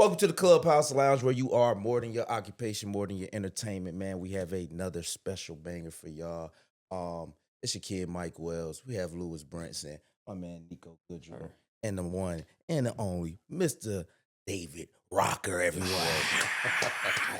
Welcome to the Clubhouse Lounge, where you are more than your occupation, more than your entertainment, man. We have another special banger for y'all. It's your kid Mike Wells. We have Lewis Brinson, my man Nico Goodrow, and the one and the only Mr. David Rocker, everyone.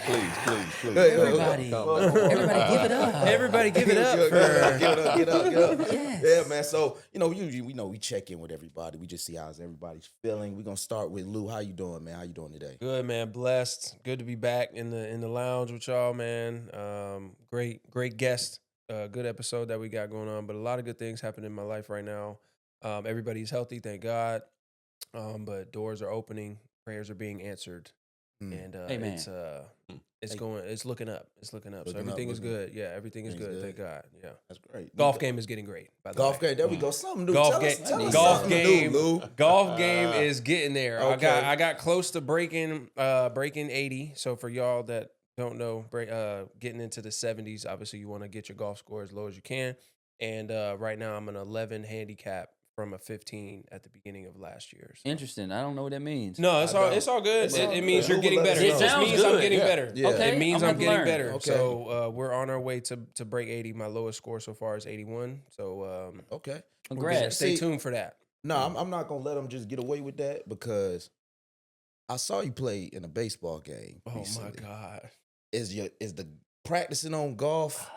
Please. Everybody give it up. Everybody give it up. Get up. Yes. Yeah, man. So, usually we check in with everybody. We just see how everybody's feeling. We're going to start with Lou. How you doing, man? How you doing today? Good, man. Blessed. Good to be back in the lounge with y'all, man. Great guest. Good episode that we got going on, but a lot of good things happening in my life right now. Everybody's healthy, thank God. But doors are opening, prayers are being answered. And Amen. it's looking up. So everything is good. Yeah, everything is good. Thank God. Yeah. That's great. Golf game is getting great, by the way. Golf game. There we go. Something new. Golf Golf game is getting there. Okay. I got close to breaking 80. So for y'all that don't know, getting into the 70s, obviously you want to get your golf score as low as you can. And right now I'm an 11 handicap from a 15 at the beginning of last year. So. Interesting. I don't know what that means. No, it's all good. It means you're getting better. It sounds means good. I'm getting better. Yeah. Okay, It means I'm I'm getting learn. better. Okay. So we're on our way to break 80. My lowest score so far is 81. So Okay. Congrats. stay tuned for that. No, I'm not going to let them just get away with that because I saw you play in a baseball game Oh recently. my God. Is the practicing on golf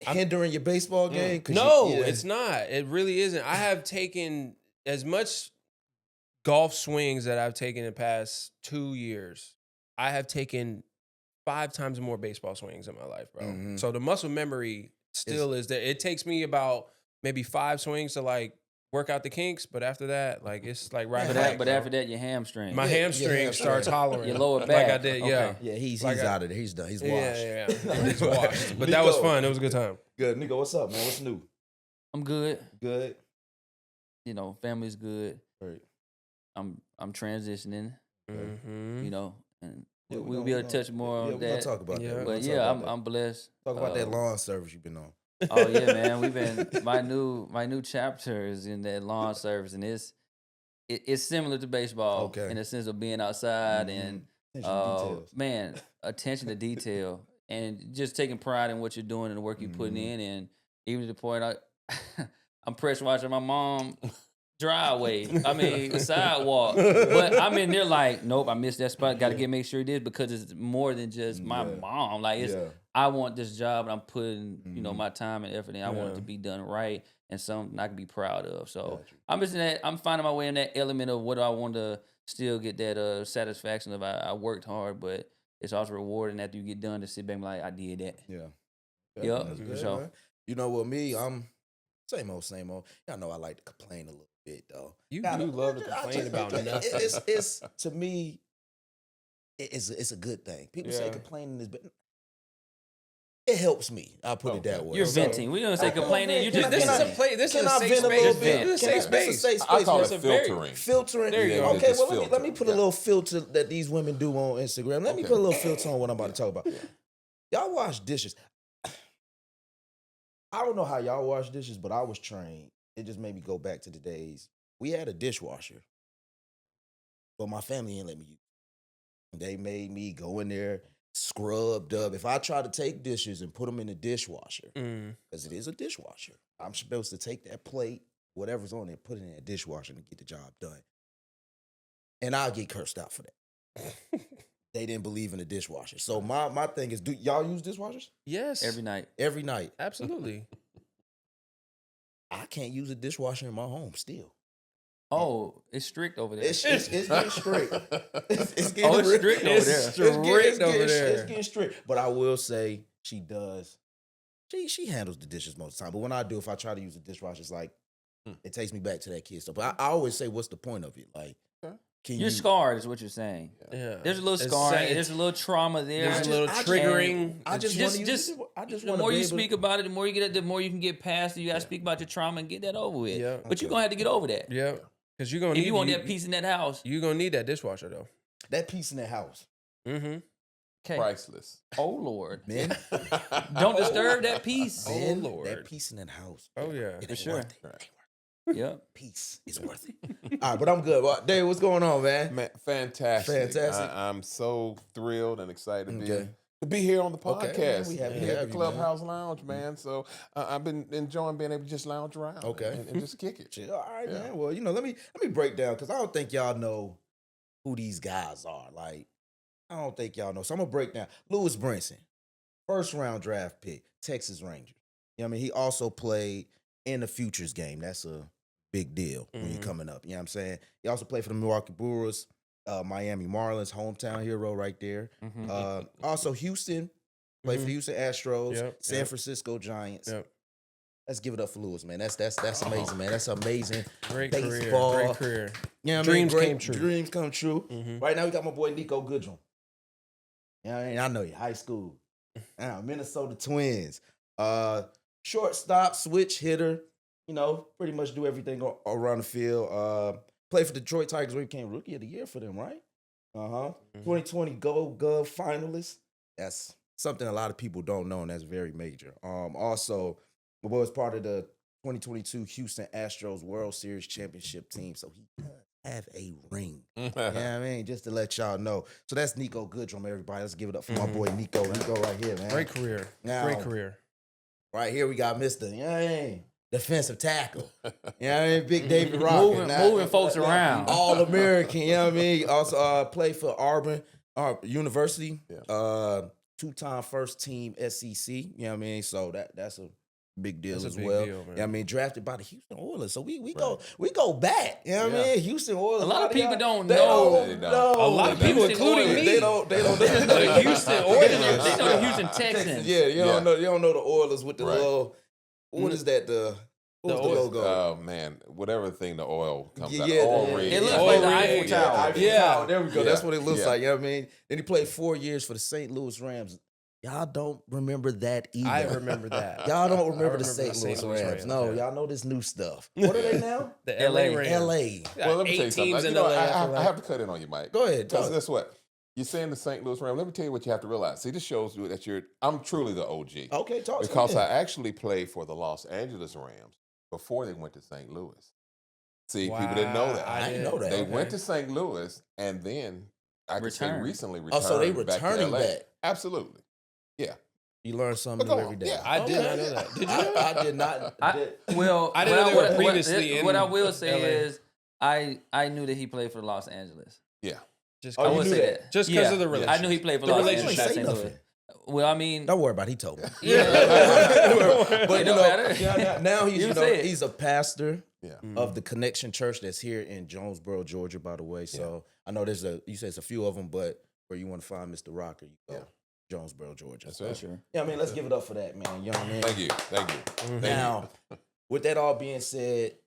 hindering your baseball game? No, it's not. It really isn't. I have taken as much golf swings that I've taken in the past 2 years. I have taken 5 times more baseball swings in my life, bro. Mhm. So the muscle memory still is there. It takes me about maybe 5 swings to like work out the kinks, but after that, like it's like riding. But after that, your hamstring. my hamstring starts hollering. Your lower like back. I did. Okay. Yeah. Yeah, he's Like out of there. He's done. He's washed. Yeah. He's washed. But that was Nico. fun. It was a good time. Good. Nico, what's up, man? What's new? I'm good. Good. Family's good. Great. I'm transitioning. Mm-hmm. And Yeah, we'll be able to touch more on We're going to that. talk about Yeah. that. We're But gonna yeah, talk about I'm blessed. that. Talk about that lawn service you've been on. Oh yeah, man. We've been my new chapter is in that lawn service, and it's similar to baseball Okay. in the sense of being outside Mhm. and Attention to details. man, attention to detail and just taking pride in what you're doing and the work you're putting Mhm. in, and even to the point I'm pressure watching my mom driveway. I mean sidewalk, but I'm in there like, nope, I missed that spot. Got to make sure it is because it's more than just my Yeah. mom. Like it's. Yeah. I want this job, and I'm putting, Mhm. my time and effort in. I want it Yeah. to be done right and something I can be proud of. So Got you. I'm just in that. I'm finding my way in that element of what I want to still get that satisfaction of. I worked hard, but it's also rewarding after you get done to sit back and be like, I did that. Yeah. Yup, That's for good, sure. man. You know what, me, I'm same old. Y'all know I like to complain a little bit, though. You Kinda- do love to I complain just- about nothing. It's to me, it's a good thing. People say Yeah. complaining is, but it helps me. I'll put it that way. You're So- venting. We don't say complaining. You just This is venting. a play. This is Can a I safe vent a space. little Just bit? vent. This is a Can I- safe this is a space. safe I space. call It's it a very- filtering. Filtering. There you go. Okay, Just well, let me put a filter. little filter that these women do on Instagram. Let me Okay. put a little filter on what I'm about to talk about. Y'all wash dishes. I don't know how y'all wash dishes, but I was trained. It just made me go back to the days. We had a dishwasher, but my family didn't let me use it. They made me go in there, scrubbed up. If I try to take dishes and put them in the dishwasher, because it is a dishwasher, I'm supposed to take that plate, whatever's on it, put it in a dishwasher and get the job done. And I'll get cursed out for that. They didn't believe in the dishwasher. So my thing is, do y'all use dishwashers? Yes. Every night. Every night. Absolutely. I can't use a dishwasher in my home still. Oh, it's strict over there. It's getting strict. It's getting Oh, it's real- strict over there. Strict over there. It's getting strict. But I will say she does. She handles the dishes most of the time. But when I do, if I try to use the dishwasher, it's like it takes me back to that kid stuff. But I always say, what's the point of it? Like, can You're you scarred, is what you're saying. Yeah. There's a little It's scarring. sad. There's a little trauma there. There's a little I just- triggering. I just Just- want to just- use it. I just The want more to you speak about it, the more you get it, the more you can get past it. You gotta speak about your trauma and get that over with. Yeah. But you're gonna have to get over that. Yeah. Because you're gonna If need you want that piece in that house. You're gonna need that dishwasher though. that piece in that house. Mm-hmm. Okay. Priceless. Oh Lord. Men, Don't disturb that piece. Oh, men, Lord. that piece in that house. Oh yeah. It For ain't sure. worth it. Yep. Peace is worth it. All right, but I'm good. Well, Dave, what's going on, man? Man, fantastic. Fantastic. I'm so thrilled and excited to Okay. be here on the Okay, podcast. man, we happy to here at have the you, man. Clubhouse Lounge, man. So I've been enjoying being able to just lounge around Okay. and just kick it. Shit, all right, Yeah. man. Well, let me break down because I don't think y'all know who these guys are. Like, I don't think y'all know. So I'm gonna break down. Lewis Brinson, first round draft pick, Texas Rangers. You know what I mean? He also played in the futures game. That's a big deal when you're coming up. You know what I'm saying? He also played for the Milwaukee Brewers, Miami Marlins, hometown hero right there. Mhm. Also Houston, played for the Houston Astros, Yep, San yep. Francisco Giants. Yep. Let's give it up for Lewis, man. That's amazing, man. That's amazing. Great Baseball. career. Great career. You know what Dreams I mean? came true. Dreams come true. Mhm. Right now we got my boy Nico Goodrum. You know what I mean? I know you, high school. Minnesota Twins. Shortstop, switch hitter. You know, pretty much do everything around the field. Played for Detroit Tigers where he became Rookie of the Year for them, right? 2020 Gold Glove finalist. That's something a lot of people don't know, and that's very major. Also, my boy was part of the 2022 Houston Astros World Series championship team, so he does have a ring. You know what I mean? Just to let y'all know. So that's Nico Goodrum, everybody. Let's give it up for my boy Nico. Nico right here, man. Great career. Now, Great career. Right here we got Mr. You know what I mean? Defensive tackle. You know what I mean? Big David Rocket. Moving folks around. All American, you know what I mean? Also played for Auburn University. Yeah. Two-time first team SEC. You know what I mean? So that's a big deal That's a as big well. deal, man. You know what I mean? Drafted by the Houston Oilers. So we go back. You know what I Yeah. mean? Houston Oilers. A lot of people don't they know. They don't. know. A lot of They people, don't. including Houston me. They don't They know the Houston Oilers. They know the Houston Texans. Yeah, you Yeah. don't know. You don't know the Oilers with the Right. little. What is that? What's the oil- logo? Oh man, whatever thing the oil comes out, Yeah, oil yeah. rig. It looks Oh, like the yeah, Eiffel yeah. Tower. Eiffel Yeah. Tower, there we go. Yeah. That's what it looks Yeah. like. You know what I mean? Then he played 4 years for the St. Louis Rams. Y'all don't remember that either. I remember that. Y'all don't I remember the remember St. Louis Rams. No, yeah. y'all know this new stuff. What are they now? The LA. LA Rams. LA. Well, let me tell you 8 something. teams You in know, LA after I that. have to cut in on you, Mike. Go ahead. Because Talk. guess what? You're saying the St. Louis Rams. Let me tell you what you have to realize. See, this shows you that I'm truly the OG. Okay, talk to Because me. I actually played for the Los Angeles Rams before they went to St. Louis. See, people didn't know that. I didn't know that. They Okay. went to St. Louis and then I could say Returned. recently Oh, returned so they back to returning LA. back. Absolutely. Yeah. You learn something But new go every on. day. Yeah. I did not know that. Did you know that? I did not. I didn't know they were previously in What I will say LA. is, I knew that he played for Los Angeles. Yeah. Just Oh, I you would knew say that? that. Just 'cause of the I knew relationship. he played for The Los relationship. Angeles. You not ain't St. say Louis. Well, I mean, Don't worry about it. He told me. yeah. But It don't matter. now he's You say it. he's a pastor Yeah. of the Connection Church that's here in Jonesboro, Georgia, by the way. So I know you say it's a few of them, but where you want to find Mr. Rocker, you go Yeah. Jonesboro, Georgia. That's So, right. Sure. yeah, I mean, let's give it up for that, man. You know what I mean? Thank you. Thank you. Thank Now, with that all being said,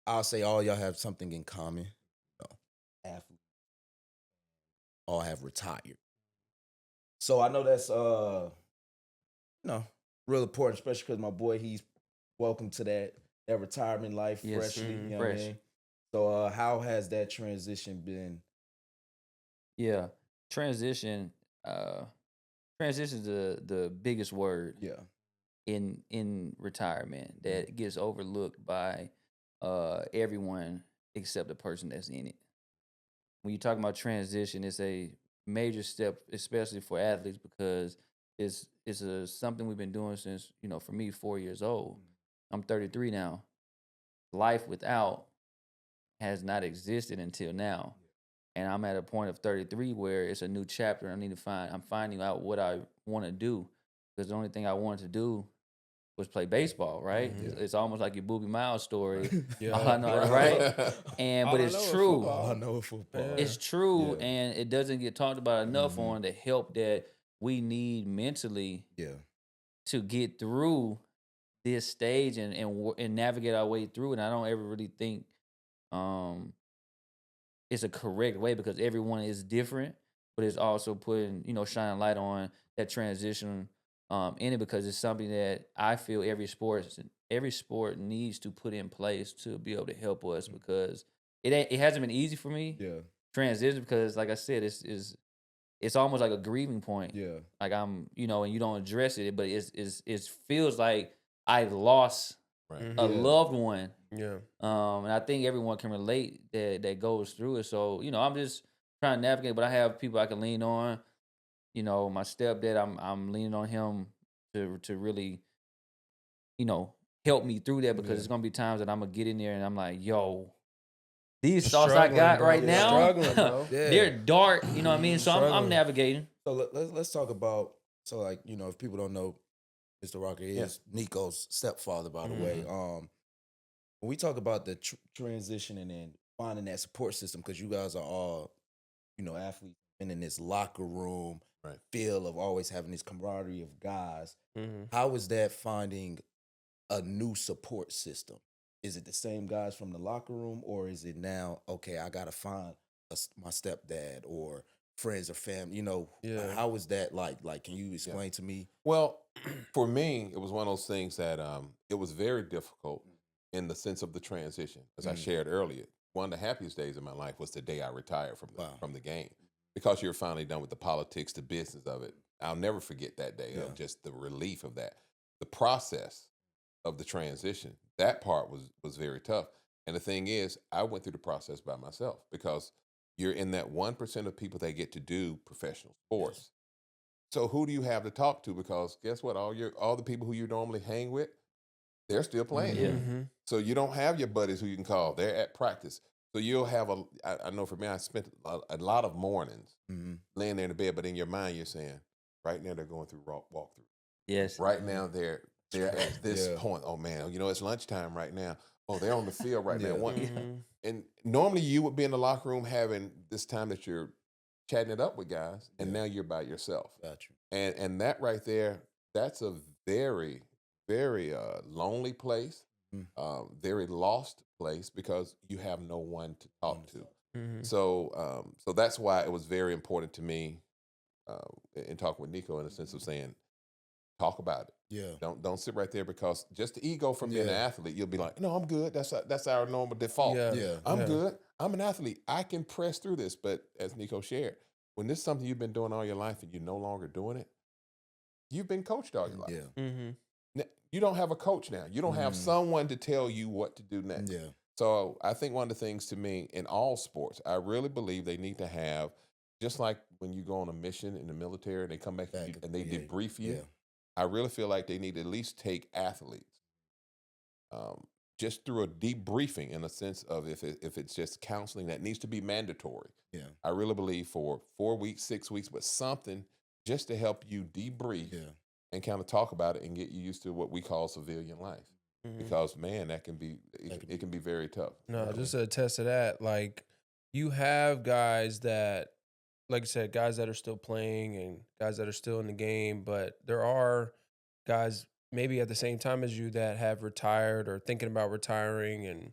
I'll say all y'all have something in common. Athletes all have retired. So I know that's real important, especially because my boy, he's welcome to that retirement life Yes. freshly. You know Fresh. what I mean? So how has that transition been? Yeah. Transition. Transition is the biggest word Yeah. in retirement that gets overlooked by everyone except the person that's in it. When you talk about transition, it's a major step, especially for athletes, because it's something we've been doing since, for me, 4 years old. I'm 33 now. Life without has not existed until now. And I'm at a point of 33 where it's a new chapter. I'm finding out what I want to do, because the only thing I wanted to do was play baseball, right? Mhm. It's almost like your Boobie Miles story. Yeah. All I know, right? All But I it's know is true. football. I know football. Yeah. It's true, Yeah. and it doesn't get talked about enough Mhm. on the help that we need mentally Yeah. to get through this stage and navigate our way through. And I don't ever really think it's a correct way, because everyone is different, but it's also putting, shining light on that transition in it, because it's something that I feel every sport needs to put in place to be able to help us, because it hasn't been easy for me Yeah. transition, because like I said, it's almost like a grieving point. Yeah. Like I'm, and you don't address it, but it feels like I lost Right. a Yeah. loved one. Yeah. And I think everyone can relate that goes through it. So, I'm just trying to navigate, but I have people I can lean on. My stepdad, I'm leaning on him to really, help me through that, because Yeah. it's gonna be times that I'm gonna get in there and I'm like, yo, these I'm thoughts I struggling, got bro. right I'm now, struggling, bro. Yeah. they're dark, you know what I mean? So I'm Struggling. navigating. So let's talk about, so like, if people don't know, Mr. Rocker is Nico's stepfather, by the way. When we talk about the transitioning and finding that support system, because you guys are all, athletes, and in this locker room Right. feel of always having this camaraderie of guys. Mm-hmm. How is that finding a new support system? Is it the same guys from the locker room, or is it now, okay, I got to find my stepdad or friends or family? Yeah. How is that like? Like, can you explain to me? Well, for me, it was one of those things that it was very difficult in the sense of the transition. As I shared earlier, one of the happiest days of my life was the day I retired from the game, because you're finally done with the politics, the business of it. I'll never forget that day of just the relief of that. The process of the transition, that part was very tough. And the thing is, I went through the process by myself, because you're in that 1% of people that get to do professional sports. So who do you have to talk to? Because guess what? All the people who you normally hang with, they're still playing. Yeah. Mm-hmm. So you don't have your buddies who you can call. They're at practice. So you'll have I know for me, I spent a lot of mornings laying there in the bed, but in your mind you're saying, right now they're going through walkthrough. Yes. Right now they're at this point. Oh man, it's lunchtime right now. Oh, they're on the field right now. And normally you would be in the locker room having this time that you're chatting it up with guys, and now you're by yourself. Got you. And that right there, that's a very, very lonely place, very lost place, because you have no one to talk to. Mm-hmm. So that's why it was very important to me in talking with Nico, in the sense of saying, talk about it. Yeah. Don't sit right there, because just the ego from being an athlete, you'll be like, no, I'm good. That's our normal default. Yeah. I'm good. I'm an athlete. I can press through this. But as Nico shared, when this is something you've been doing all your life and you're no longer doing it, you've been coached all your life. Yeah. Mm-hmm. You don't have a coach now. You don't have someone to tell you what to do next. Yeah. So I think one of the things, to me, in all sports, I really believe they need to have, just like when you go on a mission in the military and they come back and they debrief you. Yeah. I really feel like they need to at least take athletes just through a debriefing, in a sense of, if it's just counseling that needs to be mandatory. Yeah. I really believe for 4 weeks, 6 weeks, but something just to help you debrief and kind of talk about it and get you used to what we call civilian life. Because man, that can be it can be very tough. No, just to attest to that, like, you have guys that, like I said, guys that are still playing and guys that are still in the game, but there are guys maybe at the same time as you that have retired or thinking about retiring and,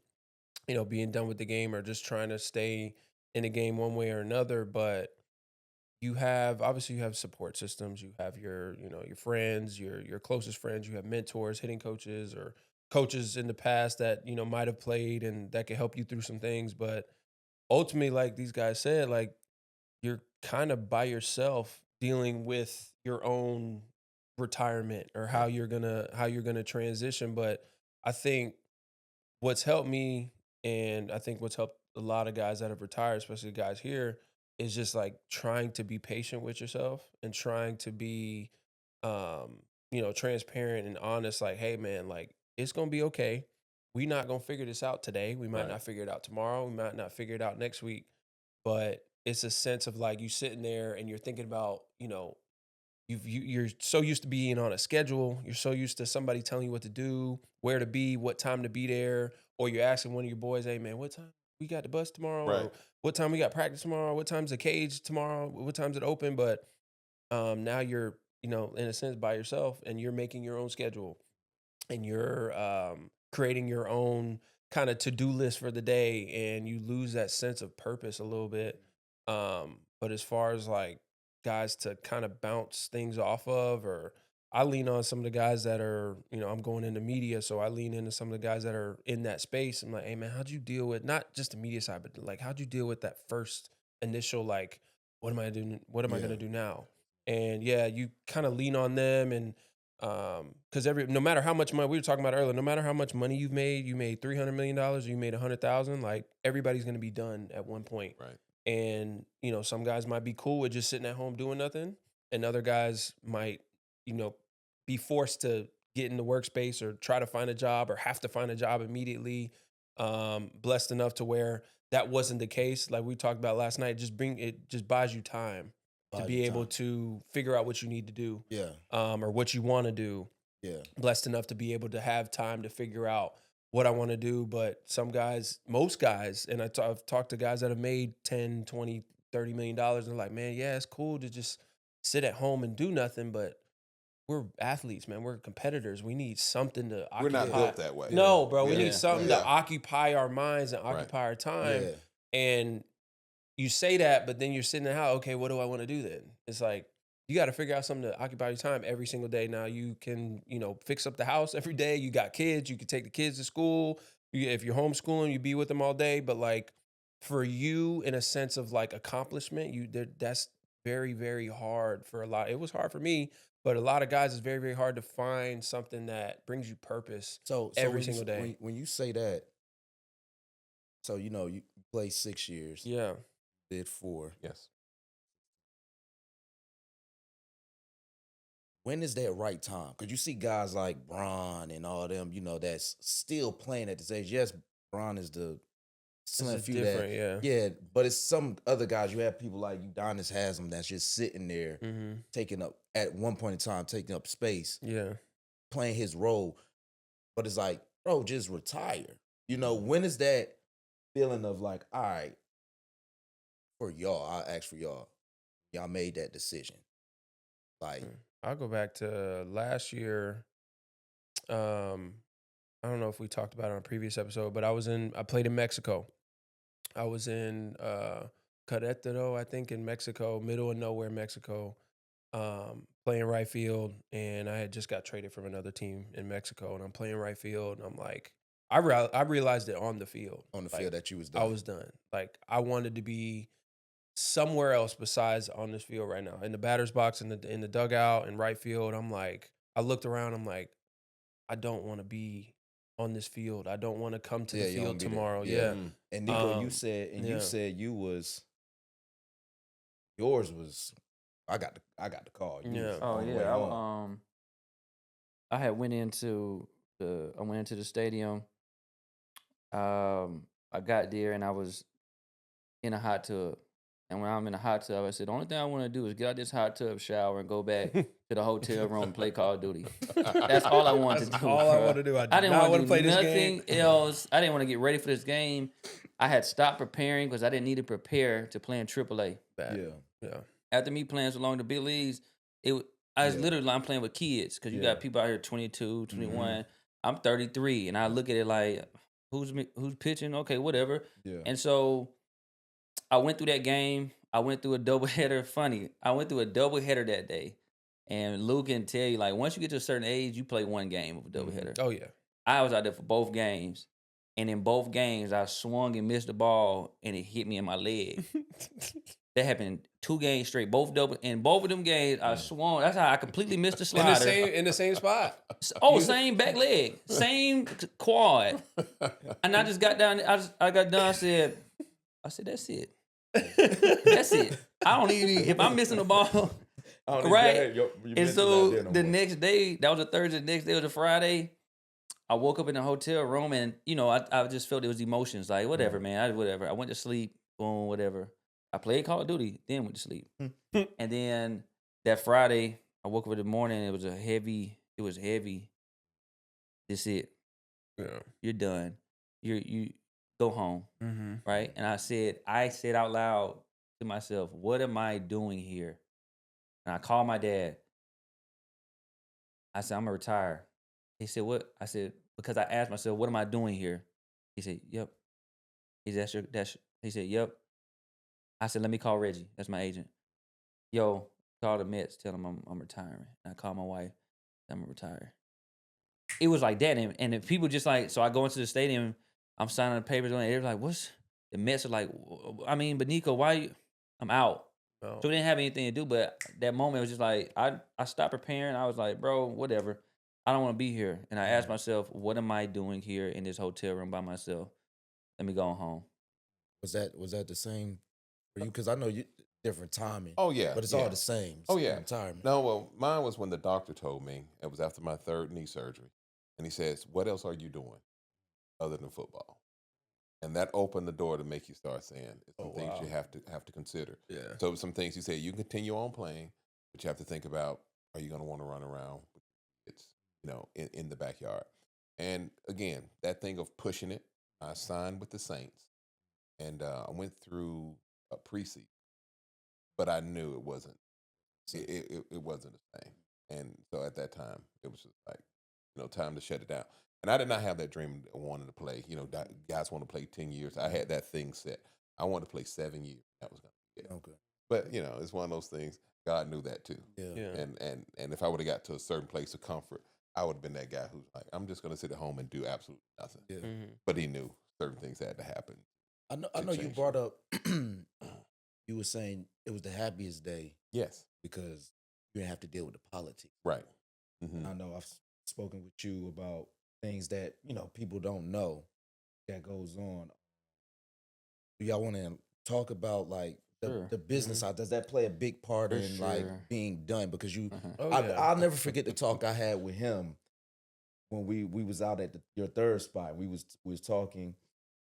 being done with the game, or just trying to stay in the game one way or another. But obviously you have support systems. You have your friends, your closest friends. You have mentors, hitting coaches, or coaches in the past that, might have played and that can help you through some things. But ultimately, like these guys said, like, you're kind of by yourself dealing with your own retirement, or how you're gonna transition. But I think what's helped me, and I think what's helped a lot of guys that have retired, especially guys here, is just like trying to be patient with yourself and trying to be transparent and honest. Like, hey man, like, it's gonna be okay. We not gonna figure this out today. We might not figure it out tomorrow. We might not figure it out next week. But it's a sense of, like, you sitting there and you're thinking about, you're so used to being on a schedule. You're so used to somebody telling you what to do, where to be, what time to be there. Or you're asking one of your boys, hey man, what time we got the bus tomorrow? Right. Or what time we got practice tomorrow? What time's the cage tomorrow? What time's it open? But now you're, in a sense, by yourself, and you're making your own schedule, and you're creating your own kind of to-do list for the day, and you lose that sense of purpose a little bit. But as far as, like, guys to kind of bounce things off of, or I lean on some of the guys that are, I'm going into media, so I lean into some of the guys that are in that space. I'm like, hey man, how'd you deal with not just the media side, but like, how'd you deal with that first initial, like, what am I doing? What am I going to do now? And yeah, you kind of lean on them, and Because no matter how much money, we were talking about earlier, no matter how much money you made $300 million, you made 100,000. Like everybody's gonna be done at one point. Right. And some guys might be cool with just sitting at home doing nothing, and other guys might be forced to get in the workspace or try to find a job or have to find a job immediately. Blessed enough to where that wasn't the case. Like we talked about last night, it just buys you time to be able to figure out what you need to do. Yeah. Or what you want to do. Yeah. Blessed enough to be able to have time to figure out what I want to do. But some guys, most guys, and I've talked to guys that have made 10, 20, $30 million, and they're like, man, yeah, it's cool to just sit at home and do nothing, but we're athletes, man. We're competitors. We need something to occupy. We're not built that way. No, bro. We Yeah. need something Yeah. to occupy our minds and occupy our time. Yeah. And you say that, but then you're sitting there, okay, what do I want to do then? It's like, you got to figure out something to occupy your time every single day. Now you can, fix up the house every day. You got kids. You can take the kids to school. If you're homeschooling, you be with them all day. But like for you, in a sense of like accomplishment, that's very, very hard for a lot. It was hard for me, but a lot of guys, it's very, very hard to find something that brings you purpose every single day. When you say that, so you played 6 years. Yeah. Did 4. Yes. When is that right time? Because you see guys like Bron and all them, that's still playing at this age. Yes, Bron is the slim few different, that, yeah. but it's some other guys. You have people like Udonis Haslam that's just sitting there, taking up at one point in time, taking up space, playing his role. But it's like, bro, just retire. When is that feeling of like, all right, for y'all, I'll ask for y'all made that decision, like. I'll go back to last year. I don't know if we talked about it on a previous episode, but I played in Mexico. I was in Querétaro, I think, in Mexico, middle of nowhere, Mexico, playing right field. And I had just got traded from another team in Mexico, and I'm playing right field. And I'm like, I realized it on the field. On the field that you was done. I was done. Like I wanted to be somewhere else besides on this field right now, in the batter's box, in the dugout, in right field. I'm like, I looked around. I'm like, I don't want to be on this field. I don't want to come to the field tomorrow. Yeah. And Nico, you said yours was. I got the call. Oh yeah. I had went into the stadium. I got there and I was in a hot tub. And when I'm in a hot tub, I said, the only thing I want to do is get out this hot tub, shower, and go back to the hotel room and play Call of Duty. That's all I wanted to do. All I want to do. I didn't want to play this game. Nothing else. I didn't want to get ready for this game. I had stopped preparing because I didn't need to prepare to play in AAA. Yeah. After me playing so long in the big leagues, I'm playing with kids because you got people out here 22, 21. Mm-hmm. I'm 33, and I look at it like, who's pitching? Okay, whatever. Yeah. And so I went through that game. I went through a doubleheader. Funny, I went through a doubleheader that day. And Luke can tell you, like, once you get to a certain age, you play one game of a doubleheader. Oh, yeah. I was out there for both games. And in both games, I swung and missed the ball, and it hit me in my leg. That happened 2 games straight. In both of them games, I swung. That's how I completely missed the slider. In the same spot. Oh, same back leg. Same quad. And I just got down. I got done. I said, that's it. That's it. I don't even, if I'm missing the ball, right? And so the next day, that was a Thursday, the next day was a Friday. I woke up in the hotel room and, I just felt it was emotions. Like, whatever, man. I went to sleep, boom, whatever. I played Call of Duty, then went to sleep. And then that Friday, I woke up in the morning, it was heavy. That's it. Yeah. You're done. You go home, right? And I said out loud to myself, what am I doing here? And I called my dad. I said, I'm going to retire. He said, what? I said, because I asked myself, what am I doing here? He said, yep. He said, he said, yep. I said, let me call Reggie. That's my agent. Yo, call the Mets. Tell them I'm retiring. And I called my wife. I'm going to retire. It was like that. And if people just like, so I go into the stadium, I'm signing the papers on it. They're like, the Mets are like, but Nico, why you? I'm out. Oh. So we didn't have anything to do, but that moment was just like, I stopped preparing. I was like, bro, whatever. I don't want to be here. And I asked myself, what am I doing here in this hotel room by myself? Let me go home. Was that the same for you? Because I know you different timing. Oh yeah, But it's yeah. all the same. Oh Same yeah. retirement. No, well, mine was when the doctor told me it was after my third knee surgery, and he says, "What else are you doing other than football?" And that opened the door to make you start saying it's some things you have to consider. Yeah. So some things he said you can continue on playing, but you have to think about, are you going to want to run around with kids, in the backyard? And again, that thing of pushing it, I signed with the Saints, and I went through a preseason, but I knew it wasn't. It wasn't the same. And so at that time, it was just like, time to shut it down. And I did not have that dream of wanting to play. Guys want to play 10 years. I had that thing set. I wanted to play 7 years. That was going to be it. Okay. But, it's one of those things. God knew that too. Yeah. And if I would have got to a certain place of comfort, I would have been that guy who's like, I'm just going to sit at home and do absolutely nothing. Yeah. Mm-hmm. But he knew certain things had to happen. I know you change. brought up you were saying it was the happiest day Yes. because you didn't have to deal with the politics. Right. Mm-hmm. I know I've spoken with you about things that, people don't know that goes on. Do y'all want to talk about like Sure. the business side? Does that play a big part For in like sure. being done? Because Oh, yeah. I'll never forget the talk I had with him when we was out at your third spot. We was talking,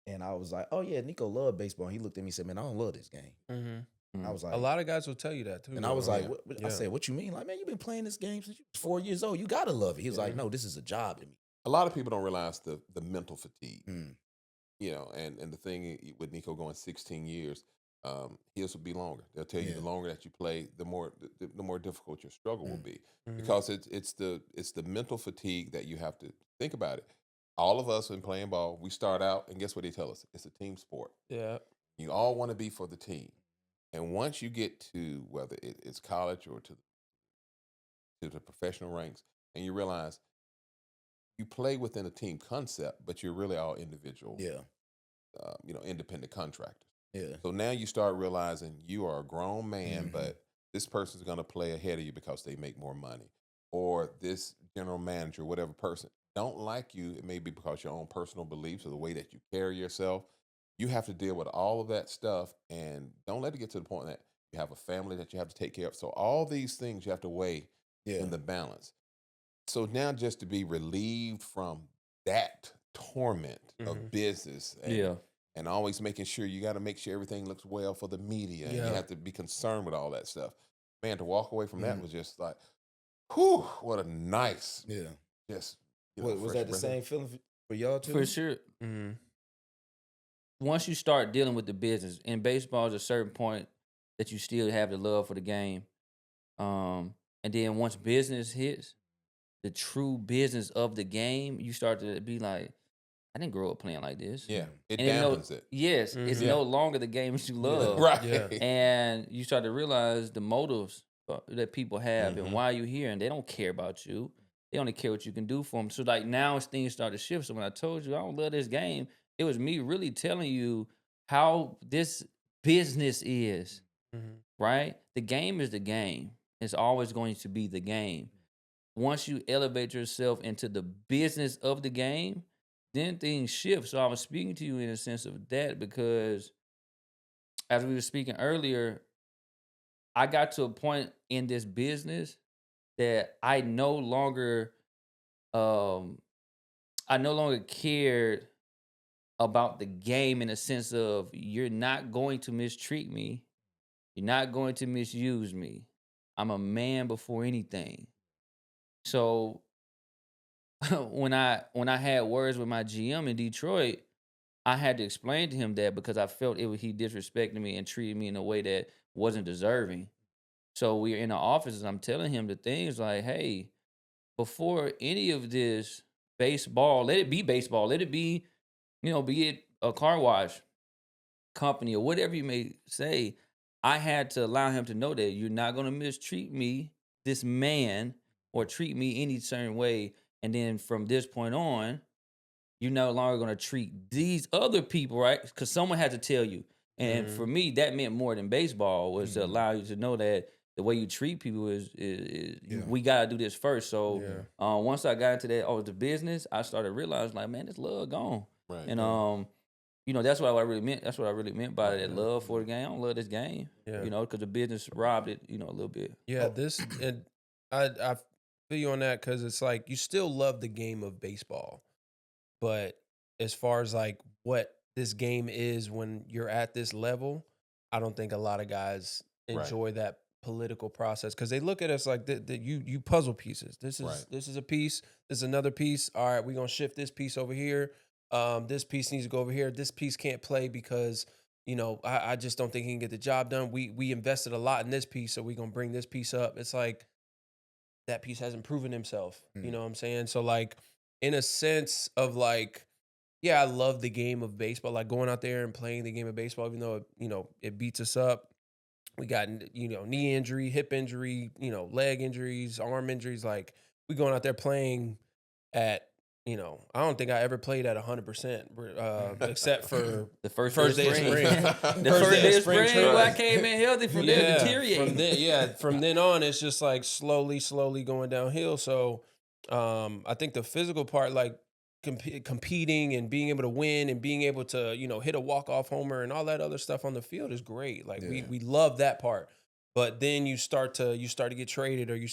and I was like, "Oh yeah, Nico loved baseball." And he looked at me and said, "Man, I don't love this game." Mm-hmm. I was like, A lot of guys will tell you that too. and I was like, yeah. I said, "What you mean? Like, man, you've been playing this game since you was 4 years old. You gotta love it." He was like, "No, this is a job to me." A lot of people don't realize the mental fatigue. Mm. And the thing with Nico going 16 years, his will be longer. They'll tell you Yeah. the longer that you play, the more difficult your struggle will be, Mhm. because it's the mental fatigue that you have to think about it. All of us in playing ball, we start out, and guess what they tell us? It's a team sport. Yeah. You all want to be for the team, and once you get to whether it's college or to the professional ranks, and you realize you play within a team concept, but you're really all individual. Yeah. Independent contractors. Yeah. So now you start realizing you are a grown man, Mhm. but this person's going to play ahead of you because they make more money, or this general manager, whatever person, don't like you. It may be because your own personal beliefs or the way that you carry yourself. You have to deal with all of that stuff, and don't let it get to the point that you have a family that you have to take care of. So all these things you have to weigh Yeah. in the balance. So now just to be relieved from that torment of business and always making sure you got to make sure everything looks well for the media. And you Yeah. have to be concerned with all that stuff. Man, to walk away from that Mhm. was just like, whew, what a nice, Yeah. just, Was fresh that the breath. same feeling for y'all too? For sure. Mm-hmm. Once you start dealing with the business, in baseball, there's a certain point that you still have the love for the game. And then once business hits, the true business of the game, you start to be like, I didn't grow up playing like this. Yeah, it And even though, dampens it. yes, it's Mhm. no longer the game that you love. Right. Yeah. And you start to realize the motives that people have Mhm. and why you're here, and they don't care about you. They only care what you can do for them. So like now as things start to shift. So when I told you I don't love this game, it was me really telling you how this business is, Mm-hmm. right? The game is the game. It's always going to be the game. Once you elevate yourself into the business of the game, then things shift. So I was speaking to you in a sense of that because as we were speaking earlier, I got to a point in this business that um I no longer cared about the game in a sense of you're not going to mistreat me. You're not going to misuse me. I'm a man before anything. So when I had words with my GM in Detroit, I had to explain to him that because I felt he disrespected me and treated me in a way that wasn't deserving. So we're in the office and I'm telling him the things like, hey, before any of this baseball, let it be baseball. Let it be, be it a car wash company or whatever you may say. I had to allow him to know that you're not going to mistreat me, this man, or treat me any certain way. And then from this point on, you're no longer going to treat these other people, right? Because someone had to tell you, And for me, that meant more than baseball was to allow you to know that the way you treat people is we gotta do this first. So once I got into that, the business, I started realizing like, man, this love gone. Right. And that's what I really meant. That's what I really meant by that love for the game. I don't love this game. Yeah. Because the business robbed it, a little bit. Yeah, and I feel you on that because it's like you still love the game of baseball, but as far as like what this game is when you're at this level, I don't think a lot of guys enjoy that political process because they look at us like you puzzle pieces. This is a piece. This is another piece. All right, we're gonna shift this piece over here. This piece needs to go over here. This piece can't play because I just don't think he can get the job done. We invested a lot in this piece, so we're gonna bring this piece up. It's like that piece hasn't proven himself. You know what I'm saying? So like in a sense of like, yeah, I love the game of baseball, like going out there and playing the game of baseball, even though it beats us up. We got knee injury, hip injury, leg injuries, arm injuries. Like we going out there playing at I don't think I ever played at 100%, except for the first day of spring. The first day of spring, when I came in healthy from there, deteriorating. From then on, it's just like slowly going downhill. So I think the physical part, like competing and being able to win and being able to hit a walk-off homer and all that other stuff on the field is great. Like we love that part. But then you start to get traded, or you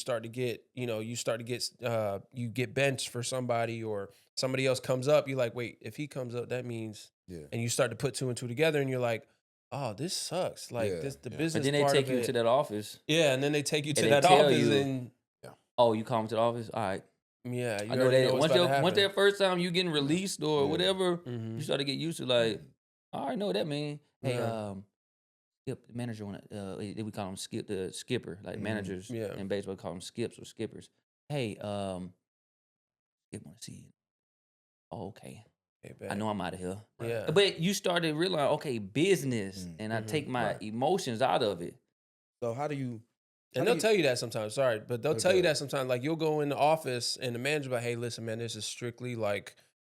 get benched for somebody, or somebody else comes up. You're like, wait, if he comes up, that means, and you start to put two and two together, and you're like, oh, this sucks. Like the business. But then they take you to that office. Yeah, and then they take you to that office, and you come to the office. All right. Yeah, I know that. Once that first time you getting released or whatever, you start to get used to like, I already know what that mean. Hey, Skip, the manager on it. We call him Skip, the skipper. Like managers in baseball call them skips or skippers. Hey, Skip want to see you. Oh, okay. I know I'm out of here. Yeah. But you started realizing, okay, business, and I take my emotions out of it. So how do you? And they'll tell you that sometimes. Sorry, but they'll tell you that sometimes. Like you'll go in the office and the manager be like, hey, listen, man, this is strictly like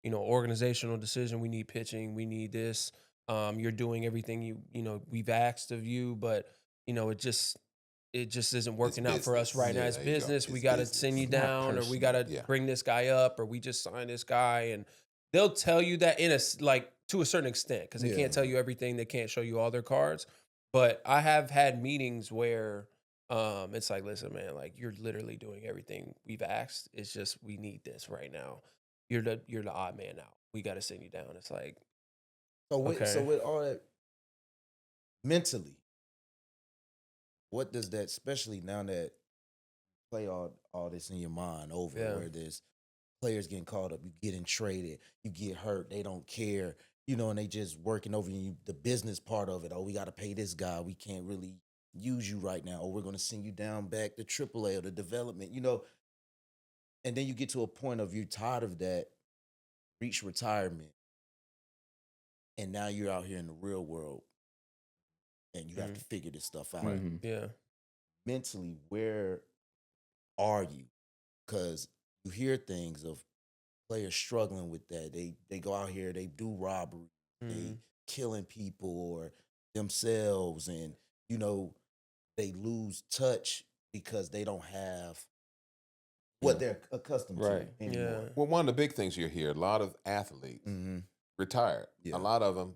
organizational decision. We need pitching. We need this. You're doing everything we've asked of you, but it just isn't working out for us right now. It's business. We got to send you down, or we got to bring this guy up, or we just signed this guy, and they'll tell you that to a certain extent because they can't tell you everything. They can't show you all their cards. But I have had meetings where it's like, listen, man, like you're literally doing everything we've asked. It's just we need this right now. You're the odd man out. We got to send you down. It's like. So with all that mentally, what does that, especially now that play all this in your mind over, where there's players getting called up, you getting traded, you get hurt, they don't care, and they just working over you, the business part of it. Oh, we got to pay this guy. We can't really use you right now, or we're going to send you down back to AAA or the development, and then you get to a point of you're tired of that, reach retirement. And now you're out here in the real world and you have to figure this stuff out. Yeah. Mentally, where are you? Because you hear things of players struggling with that. They go out here, they do robbery, they killing people or themselves, and, they lose touch because they don't have what they're accustomed to anymore. Yeah. Well, one of the big things you hear, a lot of athletes retired. A lot of them,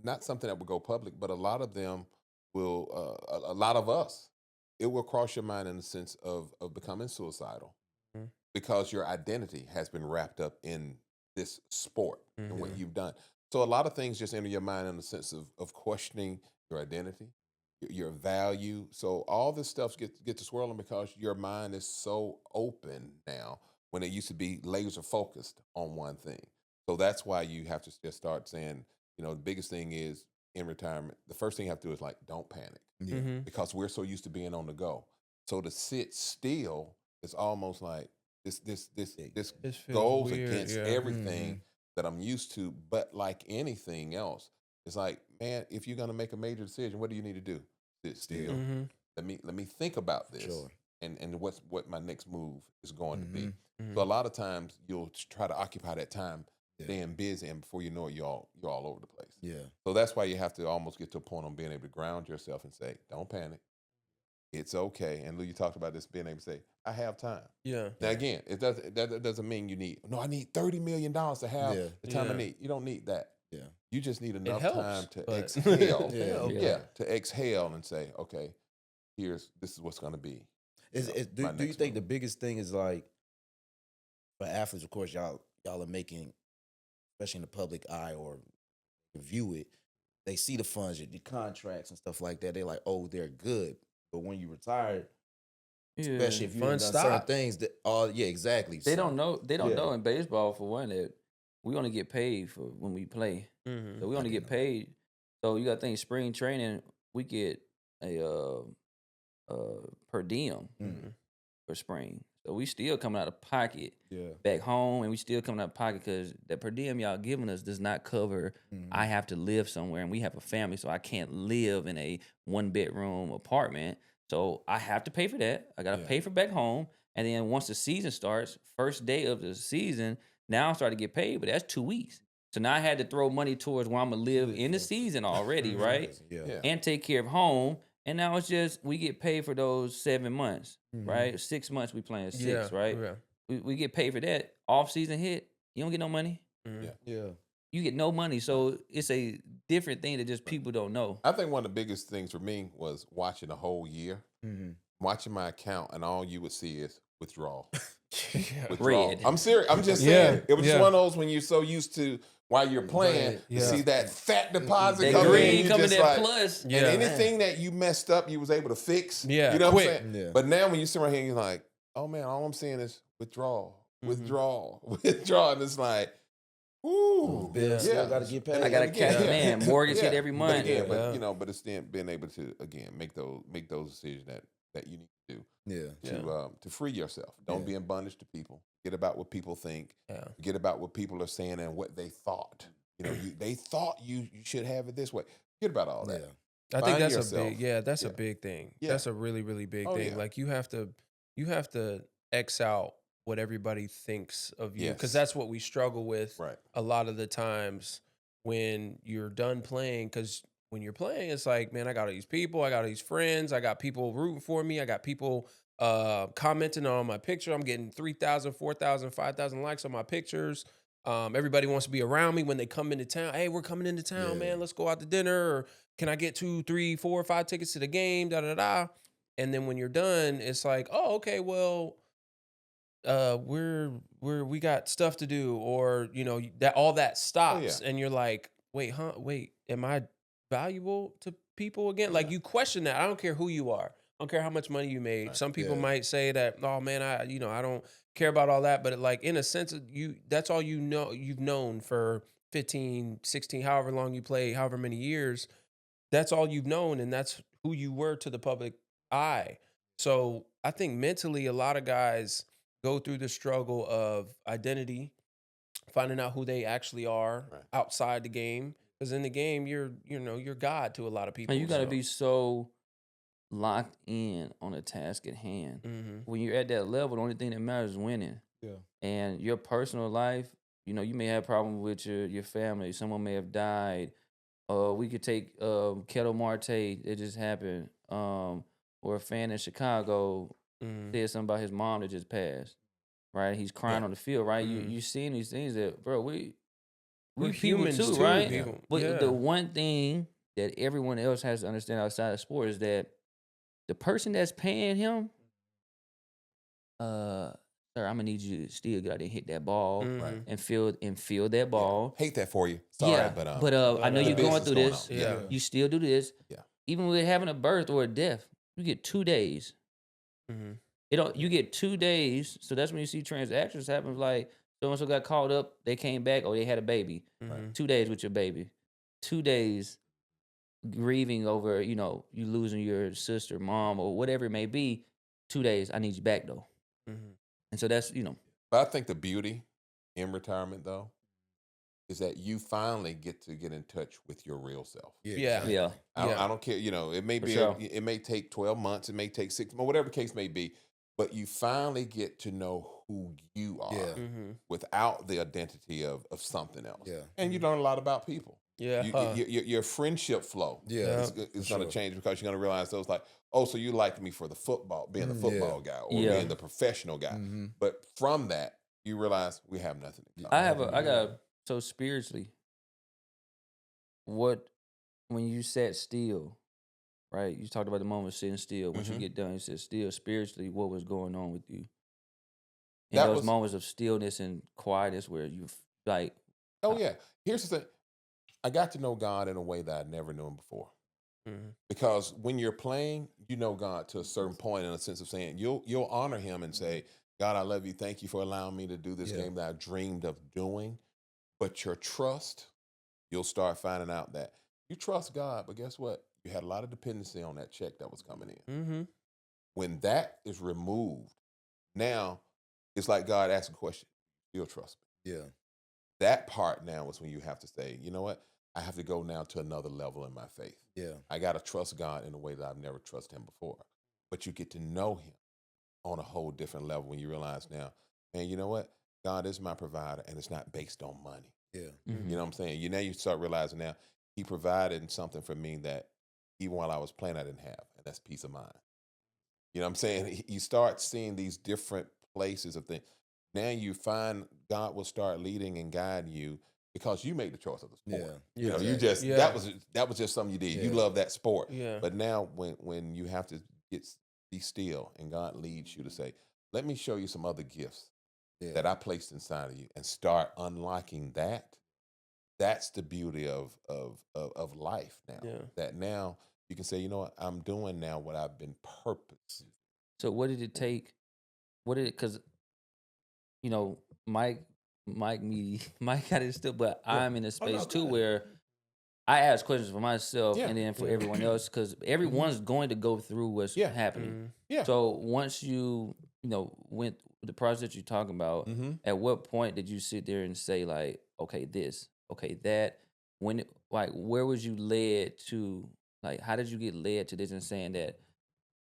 not something that will go public, but a lot of them will, a lot of us, it will cross your mind in the sense of becoming suicidal because your identity has been wrapped up in this sport and what you've done. So a lot of things just enter your mind in the sense of questioning your identity, your value. So all this stuff get to swirling because your mind is so open now when it used to be laser focused on one thing. So that's why you have to just start saying, the biggest thing is in retirement, the first thing you have to do is like, don't panic because we're so used to being on the go. So to sit still is almost like this goes against everything that I'm used to. But like anything else, it's like, man, if you're going to make a major decision, what do you need to do? Sit still. Let me think about this and what my next move is going to be. So a lot of times you'll try to occupy that time staying busy, and before you know it, you're all over the place. Yeah. So that's why you have to almost get to a point on being able to ground yourself and say, don't panic. It's okay. And Lou, you talked about this, being able to say, I have time. Yeah. Now again, that doesn't mean you need, no, I need $30 million to have the time I need. You don't need that. Yeah. You just need enough helps, time to but- exhale. It helps. To exhale and say, okay, this is what's gonna be. Do you think the biggest thing is like, for athletes, of course, y'all are making, especially in the public eye or review it, they see the funds, the contracts and stuff like that. They're like, oh, they're good. But when you retire, especially if you've done certain things, exactly. They don't know. They don't know in baseball, for one, that we only get paid for when we play. Mm-hmm. So we only get paid. So you got to think spring training, we get a per diem for spring. So we still coming out of pocket back home, and we still coming out of pocket because the per diem y'all giving us does not cover. I have to live somewhere, and we have a family, so I can't live in a 1-bedroom apartment. So I have to pay for that. I got to pay for back home. And then once the season starts, first day of the season, now I start to get paid, but that's 2 weeks. So now I had to throw money towards where I'm going to live in the season already, right? Yeah. And take care of home. And now it's just, we get paid for those 7 months, right? 6 months we playing 6, right? Yeah. We get paid for that. Off season hit, you don't get no money. Yeah. You get no money. So it's a different thing that just people don't know. I think one of the biggest things for me was watching the whole year, watching my account, and all you would see is withdrawal. Withdrawal. Red. I'm serious. I'm just saying. It was just one of those when you're so used to while you're playing, you see that fat deposit That coming green in. coming Just that like, plus. and anything that you messed up, you was able to fix. Yeah, You know quick. what I'm saying? Yeah. But now when you sit right here, you're like, oh man, all I'm seeing is withdrawal, withdrawal, withdrawal. And it's like, ooh. Bills still got to get paid. I got to catch man. Mortgage hit every But month. again, but it's then being able to again make those decisions that you need to do to free yourself. Don't be in bondage to people. Forget about what people think. Forget about what people are saying and what they thought. You know, they thought you should have it this way. Forget about all that. I think that's yourself. a big thing. Yeah. That's a really, really big thing. Yeah. Like you have to X out what everybody thinks of you. Because Yes. that's what we struggle with Right. a lot of the times when you're done playing. Because when you're playing, it's like, man, I got all these people, I got all these friends, I got people rooting for me, I got people commenting on my picture. I'm getting 3,000, 4,000, 5,000 likes on my pictures. Everybody wants to be around me when they come into town. Hey, we're coming into town, man. Let's go out to dinner. Or can I get 2, 3, 4, 5 tickets to the game? Da da da. And then when you're done, it's like, oh, okay, well, we got stuff to do, or that all that stops, and you're like, wait, am I valuable to people again? Like you question that. I don't care who you are. I don't care how much money you made. Right. Some people might say that, oh man, I don't care about all that, but in a sense, that's all you've known for 15, 16, however long you played, however many years. That's all you've known, and that's who you were to the public eye. So I think mentally, a lot of guys go through the struggle of identity, finding out who they actually are outside the game. Because in the game, you're God to a lot of people. And you got to be so locked in on the task at hand. When you're at that level, the only thing that matters is winning. Yeah. And your personal life, you may have problems with your family. Someone may have died. We could take Ketel Marte. It just happened. Or a fan in Chicago said something about his mom that just passed. Right? He's crying on the field. Right? You seeing these things that, bro, we're humans people too, right? People. But the one thing that everyone else has to understand outside of sports is that the person that's paying him, sir, I'm gonna need you to still get out there and hit that ball and feel that ball. Hate that for you. Sorry, but I know you're going through this. Yeah. You still do this. Yeah. Even with having a birth or a death, you get 2 days. You get 2 days. So that's when you see transactions happen. Like so and so got called up, they came back, or they had a baby. 2 days with your baby. 2 days grieving over, you losing your sister, mom, or whatever it may be. 2 days, I need you back though. And so that's, But I think the beauty in retirement though is that you finally get in touch with your real self. Yeah. I don't care. It may be. sure. It may take 12 months. It may take 6 months. Whatever the case may be. but you finally get to know who you are Yeah. without the identity of something else. Yeah. And you learn a lot about people. Yeah. Your friendship flow Yeah. is going to change because you're going to realize those like, oh, so you liked me for the football, being the football guy or Yeah. being the professional guy. Mm-hmm. But from that, you realize we have nothing in common. I got so spiritually. When you sat still, right? You talked about the moment of sitting still. Once you get done, you sit still. Spiritually, what was going on with you? In those moments of stillness and quietness where you like. Oh yeah. Here's the thing. I got to know God in a way that I never knew him before. Because when you're playing, you know God to a certain point in a sense of saying you'll honor him and say, God, I love you. Thank you for allowing me to do this game that I dreamed of doing. But your trust, you'll start finding out that you trust God, but guess what? You had a lot of dependency on that check that was coming in. When that is removed, now it's like God asks a question, you'll trust me. Yeah. That part now is when you have to say, you know what? I have to go now to another level in my faith. Yeah. I got to trust God in a way that I've never trusted him before. But you get to know him on a whole different level when you realize now, man, you know what? God is my provider and it's not based on money. Yeah. You know what I'm saying? Now you start realizing now he provided something for me that even while I was playing, I didn't have, and that's peace of mind. You know what I'm saying? You start seeing these different places of things. Now you find God will start leading and guiding you because you made the choice of the sport. Yeah. You know, Exactly. you just that was just something you did. Yeah. You love that sport. Yeah. But now when you have to be still and God leads you to say, let me show you some other gifts that I placed inside of you and start unlocking that. That's the beauty of life now. Yeah. That now you can say, you know what, I'm doing now what I've been purposed. So what did it take? Because Mike got it still, but I'm in a space too where I ask questions for myself and then for everyone else because everyone's going to go through what's happening. Yeah. So once you went the process you're talking about, at what point did you sit there and say like, okay, this, okay, that? Where was you led to? Like, how did you get led to this and saying that